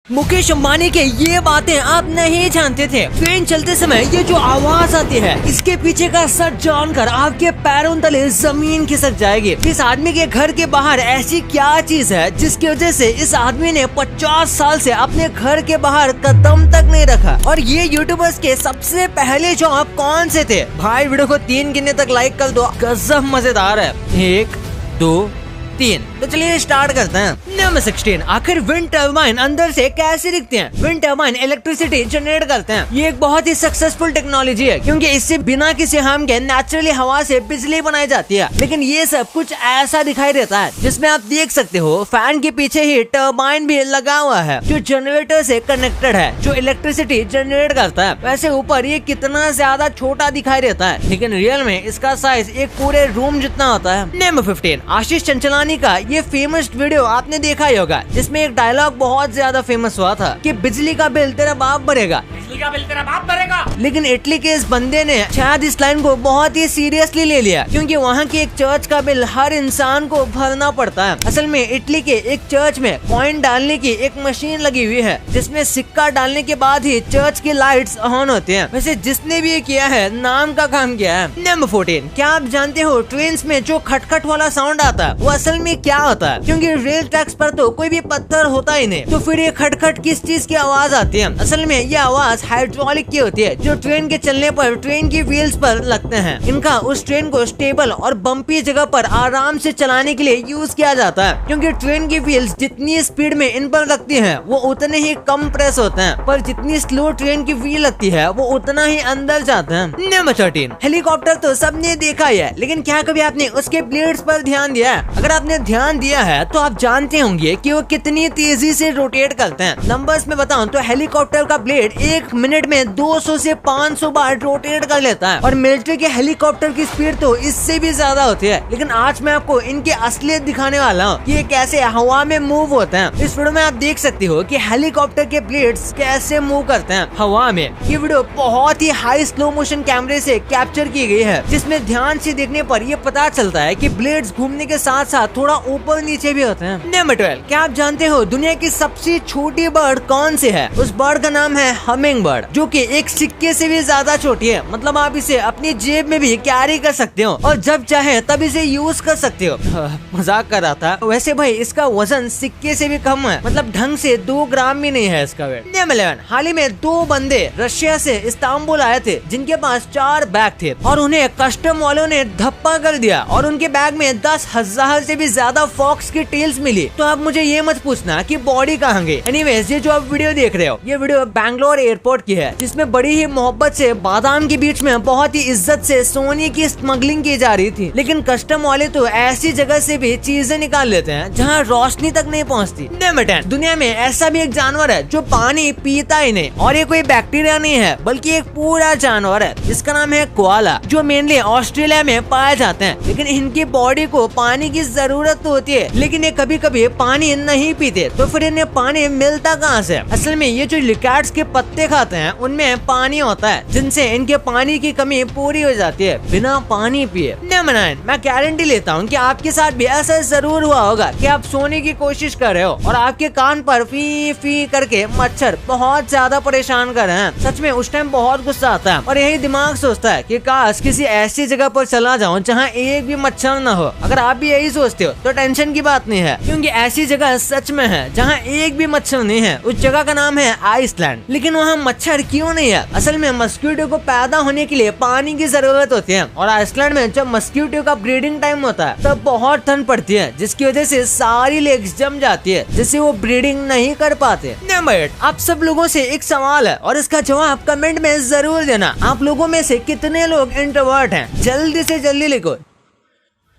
मुकेश अंबानी के ये बातें आप नहीं जानते थे। ट्रेन चलते समय ये जो आवाज आती है, इसके पीछे का सच जानकर आपके पैरों तले जमीन खिसक जाएगी। इस आदमी के घर के बाहर ऐसी क्या चीज है जिसकी वजह से इस आदमी ने 50 साल से अपने घर के बाहर कदम तक नहीं रखा। और ये यूट्यूबर्स के सबसे पहले जॉब कौन से थे? भाई वीडियो को 3 गिनने तक लाइक कर दो, गजब मजेदार है। 1 2 3। तो चलिए स्टार्ट करते हैं। नंबर 16, आखिर विंड टर्बाइन अंदर से कैसे दिखते हैं? विंड टर्बाइन इलेक्ट्रिसिटी जनरेट करते हैं। ये एक बहुत ही सक्सेसफुल टेक्नोलॉजी है क्योंकि इससे बिना किसी हार्म के नेचुरली हवा से बिजली बनाई जाती है। लेकिन ये सब कुछ ऐसा दिखाई देता है जिसमें आप देख सकते हो फैन के पीछे ही टर्बाइन भी लगा हुआ है जो जनरेटर से कनेक्टेड है, जो इलेक्ट्रिसिटी जनरेट करता है। वैसे ऊपर ये कितना ज्यादा छोटा दिखाई देता है, लेकिन रियल में इसका साइज एक पूरे रूम जितना होता है। नंबर 15, आशीष चंचलानी का ये फेमस वीडियो आपने देखा ही होगा जिसमें एक डायलॉग बहुत ज्यादा फेमस हुआ था कि बिजली का बिल तेरा बाप भरेगा, बिजली का बिल तेरा बाप भरेगा। लेकिन इटली के इस बंदे ने शायद इस लाइन को बहुत ही सीरियसली ले लिया क्योंकि वहाँ की एक चर्च का बिल हर इंसान को भरना पड़ता है। असल में इटली के एक चर्च में कॉइन डालने की एक मशीन लगी हुई है जिसमें सिक्का डालने के बाद ही चर्च की लाइट्स ऑन होती हैं। वैसे जिसने भी ये किया है नाम का काम किया है। नंबर 14, क्या आप जानते हो ट्रेन में जो खटखट वाला साउंड आता है वो असल में क्या होता है? क्योंकि रेल ट्रैक्स पर तो कोई भी पत्थर होता ही नहीं, तो फिर ये खटखट किस चीज की आवाज आती है? असल में ये आवाज हाइड्रोलिक की होती है जो ट्रेन के चलने पर ट्रेन की व्हील्स पर लगते हैं। इनका उस ट्रेन को स्टेबल और बम्पी जगह पर आराम से चलाने के लिए यूज किया जाता है क्योंकि ट्रेन की व्हील्स जितनी स्पीड में इन पर लगती है वो उतने ही कम प्रेस होते हैं, पर जितनी स्लो ट्रेन की व्हील लगती है वो उतना ही अंदर जाते हैं। नंबर 13, हेलीकॉप्टर तो सबने देखा ही है, लेकिन क्या कभी आपने उसके ब्लेड्स पर ध्यान दिया है? अगर आपने ध्यान दिया है तो आप जानते होंगे कि वो कितनी तेजी से रोटेट करते हैं। नंबर्स में बताऊं तो हेलीकॉप्टर का ब्लेड 1 मिनट में 200 से 500 बार रोटेट कर लेता है और मिलिट्री के हेलीकॉप्टर की स्पीड तो इससे भी ज्यादा होती है। लेकिन आज मैं आपको इनकी असलियत दिखाने वाला हूँ कि ये कैसे हवा में मूव होते हैं। इस वीडियो में आप देख सकते हो कि हेलीकॉप्टर के ब्लेड्स कैसे मूव करते हैं हवा में। ये वीडियो बहुत ही हाई स्लो मोशन कैमरे से कैप्चर की गई है जिसमें ध्यान से देखने पर यह पता चलता है कि ब्लेड्स घूमने के साथ साथ थोड़ा ऊपर नीचे भी होते हैं। नंबर 12, क्या आप जानते हो दुनिया की सबसे छोटी बर्ड कौन सी है? उस बर्ड का नाम है हमिंग बर्ड, जो कि एक सिक्के से भी ज्यादा छोटी है। मतलब आप इसे अपनी जेब में भी कैरी कर सकते हो और जब चाहे तब इसे यूज कर सकते हो। मजाक कर रहा था। वैसे भाई इसका वजन सिक्के से भी कम है, मतलब ढंग से 2 ग्राम भी नहीं है इसका वेट। नंबर 11, हाल ही में 2 बंदे रशिया से इस्तांबुल आए थे जिनके पास 4 बैग थे और उन्हें कस्टम वालों ने धप्पा कर दिया और उनके बैग में 10,000 से भी ज्यादा फॉक्स की टेल्स मिली। तो अब मुझे ये मत पूछना कि बॉडी कहाँ गई। एनीवेज, ये जो आप वीडियो देख रहे हो ये वीडियो बैंगलोर एयरपोर्ट की है जिसमें बड़ी ही मोहब्बत से बादाम के बीच में बहुत ही इज्जत से सोने की स्मगलिंग की जा रही थी। लेकिन कस्टम वाले तो ऐसी जगह से भी चीजें निकाल लेते हैं जहाँ रोशनी तक नहीं पहुँचती। नंबर 10, दुनिया में ऐसा भी एक जानवर है जो पानी पीता ही नहीं और ये कोई बैक्टीरिया नहीं है बल्कि एक पूरा जानवर है जिसका नाम है कोआला, जो मेनली ऑस्ट्रेलिया में पाए जाते हैं। लेकिन इनकी बॉडी को पानी की जरूरत तो होती है लेकिन ये कभी कभी पानी नहीं पीते, तो फिर इन्हें पानी मिलता कहाँ से? असल में ये जो लिकैट्स के पत्ते खाते हैं उनमें पानी होता है जिनसे इनके पानी की कमी पूरी हो जाती है बिना पानी पिए। नंबर 9, मैं गारंटी लेता हूँ कि आपके साथ भी ऐसा जरूर हुआ होगा कि आप सोने की कोशिश कर रहे हो और आपके कान पर फी फी करके मच्छर बहुत ज्यादा परेशान कर रहे हैं। सच में उस टाइम बहुत गुस्सा आता है और यही दिमाग सोचता है कि काश किसी ऐसी जगह पर चला जाऊं जहाँ एक भी मच्छर न हो। अगर आप भी यही सोचते हो तो टेंशन की बात नहीं है क्योंकि ऐसी जगह सच में है जहाँ एक भी मच्छर नहीं है। उस जगह का नाम है आइसलैंड। लेकिन वहाँ मच्छर क्यों नहीं है? असल में मस्क्यूटो को पैदा होने के लिए पानी की जरूरत होती है और आइसलैंड में जब मस्क्यूटो का ब्रीडिंग टाइम होता है तब बहुत ठंड पड़ती है जिसकी वजह से सारी लेग्स जम जाती है जिससे वो ब्रीडिंग नहीं कर पाते। नंबर 8, आप सब लोगों से एक सवाल है और इसका जवाब कमेंट में जरूर देना। आप लोगों में से कितने लोग इंट्रोवर्ट हैं? जल्दी से जल्दी लिखो।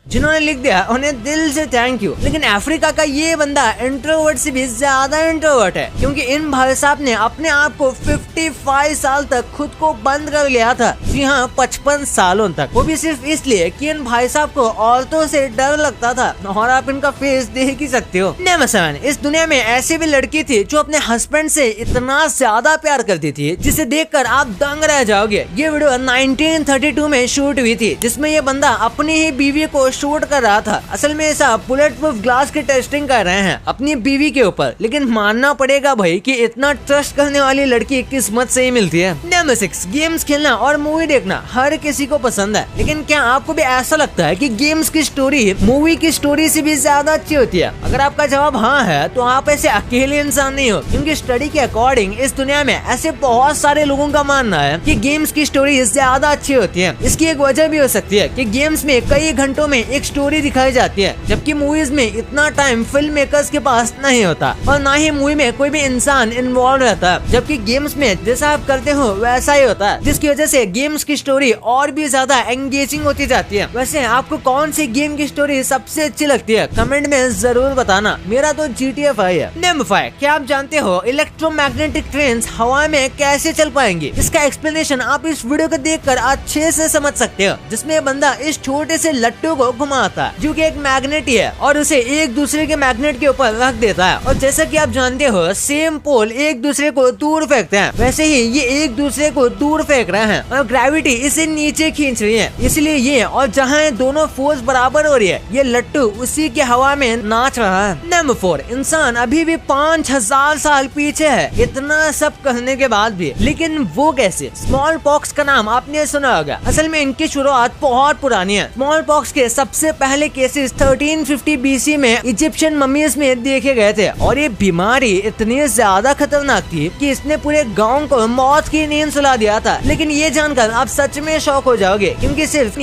जिन्होंने लिख दिया उन्हें दिल से थैंक यू। लेकिन अफ्रीका का ये बंदा इंट्रोवर्ट से भी ज्यादा इंट्रोवर्ट है क्योंकि इन भाई साहब ने अपने आप को 55 साल तक खुद को बंद कर लिया था। जी हाँ, 55 सालों तक। वो भी सिर्फ इसलिए कि इन भाई साहब को औरतों से डर लगता था और आप इनका फेस देख ही सकते हो। नंबर 7, इस दुनिया में ऐसी भी लड़की थी जो अपने हस्बैंड से इतना ज्यादा प्यार करती थी जिसे देखकर आप दंग रह जाओगे। ये वीडियो 1932 में शूट हुई थी जिसमें ये बंदा अपनी ही बीवी को शूट कर रहा था। असल में ऐसा बुलेट प्रूफ ग्लास की टेस्टिंग कर रहे हैं अपनी बीवी के ऊपर, लेकिन मानना पड़ेगा भाई कि इतना ट्रस्ट करने वाली लड़की किस्मत से ही मिलती है। नंबर 6, गेम्स खेलना और मूवी देखना हर किसी को पसंद है, लेकिन क्या आपको भी ऐसा लगता है कि गेम्स की स्टोरी मूवी की स्टोरी से भी ज्यादा अच्छी होती है? अगर आपका जवाब हाँ है तो आप ऐसे अकेले इंसान नहीं हो, क्योंकि स्टडी के अकॉर्डिंग इस दुनिया में ऐसे बहुत सारे लोगों का मानना है कि गेम्स की स्टोरी ज्यादा अच्छी होती है। इसकी एक वजह भी हो सकती है कि गेम्स में कई घंटों में एक स्टोरी दिखाई जाती है, जबकि मूवीज में इतना टाइम फिल्म मेकर्स के पास नहीं होता और ना ही मूवी में कोई भी इंसान इन्वॉल्व रहता है, जबकि गेम्स में जैसा आप करते हो वैसा ही होता है, जिसकी वजह से गेम्स की स्टोरी और भी ज्यादा एंगेजिंग होती जाती है। वैसे आपको कौन सी गेम की स्टोरी सबसे अच्छी लगती है कमेंट में जरूर बताना। मेरा तो GTA 5 है। नंबर 5, क्या आप जानते हो इलेक्ट्रोमैग्नेटिक ट्रेन्स हवा में कैसे चल पाएंगे? इसका एक्सप्लेनेशन आप इस वीडियो को देखकर अच्छे से समझ सकते हो, जिसमें बंदा इस छोटे से लट्टू को घुमाता है जो कि एक मैग्नेट ही है और उसे एक दूसरे के मैग्नेट के ऊपर रख देता है, और जैसा कि आप जानते हो सेम पोल एक दूसरे को दूर फेंकते हैं, वैसे ही ये एक दूसरे को दूर फेंक रहे हैं और ग्रेविटी इसे नीचे खींच रही है, इसलिए ये और जहाँ दोनों फोर्स बराबर हो रही है ये लट्टू उसी के हवा में नाच रहा है। नंबर 4, इंसान अभी भी 5000 साल पीछे है इतना सब करने के बाद भी, लेकिन वो कैसे? स्मॉल पॉक्स का नाम आपने सुना होगा। असल में इनकी शुरुआत बहुत पुरानी है। स्मॉल पॉक्स के सबसे पहले केसेस 1350 BC में इजिप्शियन मम्मीज में देखे गए थे और ये बीमारी इतनी ज्यादा खतरनाक थी कि इसने पूरे गांव को मौत की नींद सुला दिया था। लेकिन ये जानकर आप सच में शॉक हो जाओगे, क्योंकि सिर्फ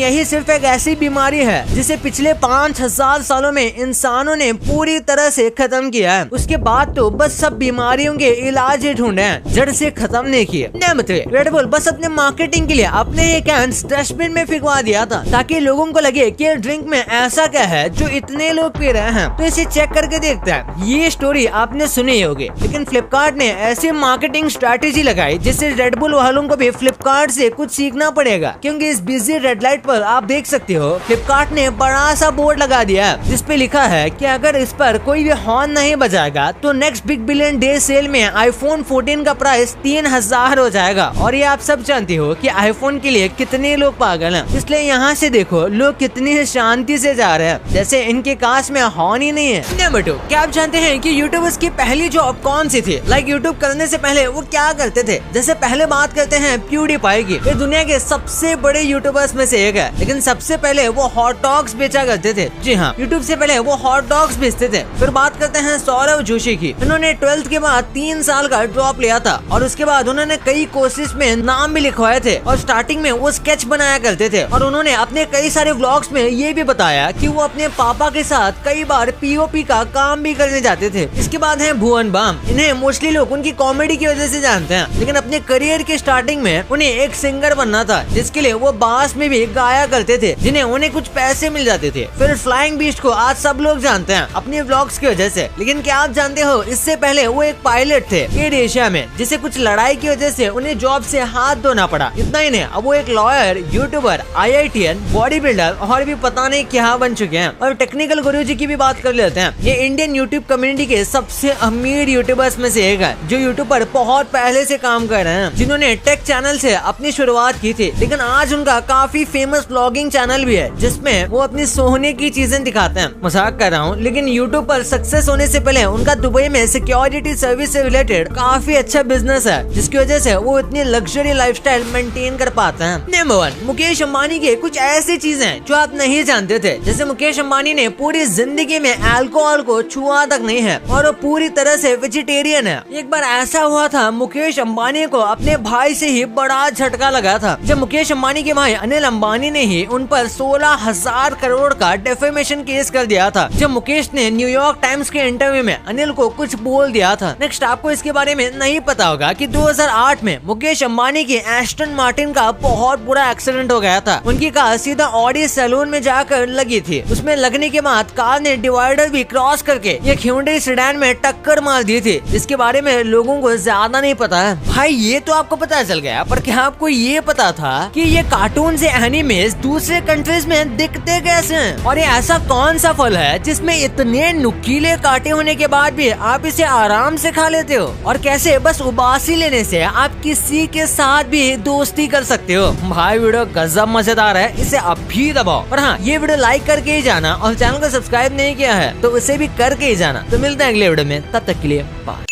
एक ऐसी बीमारी है जिसे पिछले 5000 सालों में इंसानों ने पूरी तरह से खत्म किया है। उसके बाद तो बस सब बीमारियों के इलाज ही ढूंढे हैं, जड़ से खत्म नहीं किए। नंबर 3, रेड बुल बस अपने मार्केटिंग के लिए अपने ही कैंस डस्टबिन में फेंकवा दिया था ताकि लोगों को लगे कि ड्रिंक में ऐसा क्या है जो इतने लोग पी रहे हैं, तो इसे चेक करके देखते हैं। ये स्टोरी आपने सुनी होगी, लेकिन फ्लिपकार्ट ने ऐसी मार्केटिंग स्ट्रैटेजी लगाई जिससे रेड बुल वालों को भी फ्लिपकार्ट से कुछ सीखना पड़ेगा, क्योंकि इस बिजी रेड लाइट पर आप देख सकते हो फ्लिपकार्ट ने बड़ा सा बोर्ड लगा दिया है जिसपे लिखा है कि अगर इस पर कोई भी हॉर्न नहीं बजाएगा तो next big billion day sale में iPhone 14 का प्राइस 3000 हो जाएगा। और ये आप सब जानते हो कि iPhone के लिए कितने लोग पागल हैं, इसलिए यहाँ से देखो लोग कितनी शांति से जा रहे हैं, जैसे इनके काश में हॉर्न ही नहीं है। नंबर 2, क्या आप जानते हैं कि यूट्यूबर्स की पहली जॉब कौन सी थी? लाइक यूट्यूब करने से पहले वो क्या करते थे? जैसे पहले बात करते हैं प्यूडीपाई की। ये दुनिया के सबसे बड़े यूट्यूबर्स में से एक है, लेकिन सबसे पहले वो हॉट डॉग्स बेचा करते थे। जी हाँ, यूट्यूब से पहले वो हॉट डॉग्स बेचते थे। फिर बात करते हैं सौरव जोशी की। इन्होंने 12th के बाद 3 साल का ड्रॉप लिया था और उसके बाद उन्होंने कई कोर्सेज में नाम भी लिखवाए थे और स्टार्टिंग में वो स्केच बनाया करते थे और उन्होंने अपने कई सारे व्लॉग्स में ये भी बताया कि वो अपने पापा के साथ कई बार पीओपी का काम भी करने जाते थे। इसके बाद है भुवन बाम। इन्हें मोस्टली लोग उनकी कॉमेडी की वजह से जानते हैं, लेकिन अपने करियर के स्टार्टिंग में उन्हें एक सिंगर बनना था जिसके लिए वो बास में भी गाया करते थे, जिन्हें उन्हें कुछ पैसे मिल जाते थे। फिर फ्लाइंग बीस्ट को आज सब लोग जानते हैं अपने व्लॉग्स की वजह से, लेकिन क्या आप जानते हो इससे पहले वो एक पायलट थे एयर एशिया में, जिसे कुछ लड़ाई की वजह से उन्हें जॉब से हाथ धोना पड़ा। इतना ही नहीं, अब वो एक lawyer, YouTuber, IITian, body builder और भी पता नहीं क्या बन चुके हैं। और टेक्निकल गुरुजी की भी बात कर लेते हैं। ये इंडियन यूट्यूब कम्युनिटी के सबसे अमीर यूट्यूबर्स में से एक है, जो यूट्यूब पर बहुत पहले से काम कर रहे हैं, जिन्होंने टेक चैनल से अपनी शुरुआत की थी, लेकिन आज उनका काफी फेमस व्लॉगिंग चैनल भी है जिसमें वो अपनी सोने की चीजें दिखाते हैं। मजाक कर रहा हूँ, लेकिन यूट्यूब पर सक्सेस होने से पहले उनका दुबई में सिक्योरिटी सर्विस से रिलेटेड काफी अच्छा बिजनेस है, जिसकी वजह से वो इतनी लग्जरी लाइफस्टाइल मेंटेन कर पाते हैं। नंबर 1, मुकेश अंबानी के कुछ ऐसी चीजें जो आप नहीं जानते थे। जैसे मुकेश अंबानी ने पूरी जिंदगी में अल्कोहल को छुआ तक नहीं है और वो पूरी तरह से वेजिटेरियन है। एक बार ऐसा हुआ था, मुकेश अंबानी को अपने भाई से ही बड़ा झटका लगा था जब मुकेश अंबानी के भाई अनिल अंबानी ने ही उन पर 16,000 करोड़ का डेफेमेशन केस कर दिया था, जब मुकेश ने न्यूयॉर्क टाइम्स के इंटरव्यू में अनिल को कुछ बोल दिया था। नेक्स्ट, आपको इसके बारे में नहीं पता होगा कि 2008 में मुकेश अंबानी की एस्टन मार्टिन का बहुत बुरा एक्सीडेंट हो गया था। उनकी कार सीधा ऑडी सैलून में जाकर लगी थी। उसमें लगने के बाद कार ने डिवाइडर भी क्रॉस करके एक Hyundai सेडान में टक्कर मार दी थी, जिसके बारे में लोगों को ज्यादा नहीं पता है। भाई ये तो आपको पता चल गया, पर क्या आपको ये पता था कि ये कार्टून से एनिमेस दूसरे कंट्रीज में दिखते कैसे हैं? और ये ऐसा कौन सा फल है जिसमें इतने नुकीले कांटे होने के बाद भी आप इसे आराम से खा लेते हो? और कैसे बस उबासी लेने से आप किसी के साथ भी दोस्ती कर सकते हो? भाई वीडियो गजब मजेदार है, इसे अब भी दबाओ। और हाँ, ये वीडियो लाइक करके ही जाना और चैनल को सब्सक्राइब नहीं किया है तो उसे भी करके ही जाना। तो मिलते हैं अगले वीडियो में, तब तक के लिए बाय।